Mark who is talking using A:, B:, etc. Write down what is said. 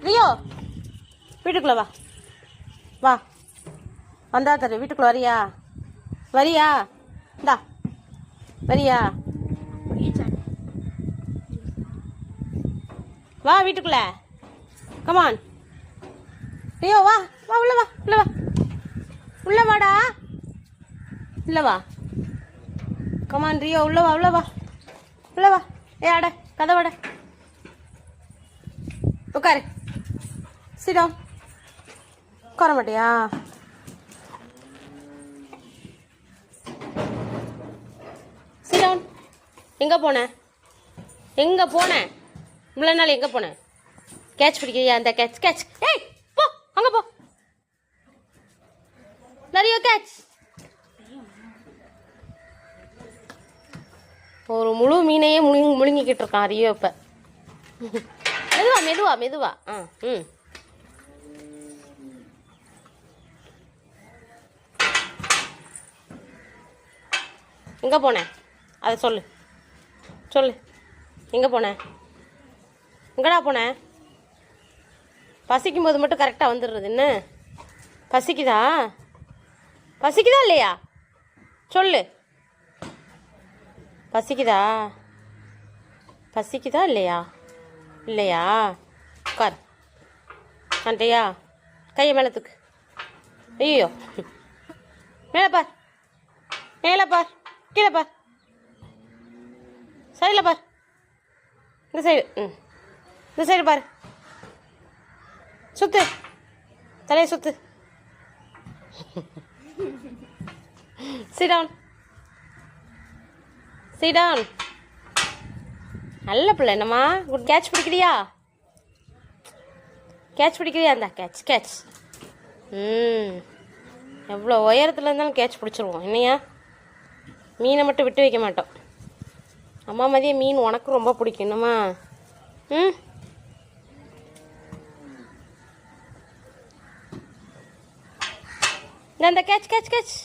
A: Rio வீட்டுக்குள்ளே வா வா வந்தா தரு வீட்டுக்குள்ளே வரியா வரியா இந்தா வரியா வா வீட்டுக்குள்ள கமான் ரியோ வா வா உள்ள வா உள்ள வா உள்ள வாடா உள்ள வா கமான் ரியோ உள்ள வா உள்ள வா உள்ள வா ஏ அட கதவட உட்காரு சிடம் உட்கார மாட்டியா சிடம் எங்கே போனேன் எங்கே போனேன் இவ்வளோ நாள் எங்கே போனேன் கேட்ச் பிடிக்கிறியா அந்த கேட்ச் கேட்ச் ஏய் போ அங்கே போ நிறைய கேட்ச் ஒரு முழு மீனையே முழுங்கிக்கிட்டு இருக்கான் அரியோ இப்போ மெதுவா மெதுவா மெதுவா ம் எங்கே போனேன் அதை சொல்லு சொல்லு எங்கே போனேன் எங்கடா போனேன் பசிக்கும் போது மட்டும் கரெக்டாக வந்துடுறது என்ன பசிக்குதா பசிக்குதா இல்லையா சொல்லு பசிக்குதா பசிக்குதா இல்லையா இல்லையா உட்கார் கண்டையா கையை மேலே தூக்கு ஐயோ மேலே பார் மேலே பார் கீழே பார் சைடில் பார் இந்த சைடு இந்த சைடு பாரு சுத்து தலையை சுத்து sit down sit down நல்ல பிள்ளை என்னம்மா குட் கேட்ச் பிடிக்கிறியா கேட்ச் பிடிக்கிறியா இருந்தா கேட்ச் கேட்ச் எவ்வளோ உயரத்தில் இருந்தாலும் கேட்ச் பிடிச்சிருவோம் என்னையா மீனை மட்டும் விட்டு வைக்க மாட்டோம் அம்மா மதிய மீன் உனக்கு ரொம்ப பிடிக்கும் என்னம்மா இந்த கேட்ச் கேட்ச் கேட்ச்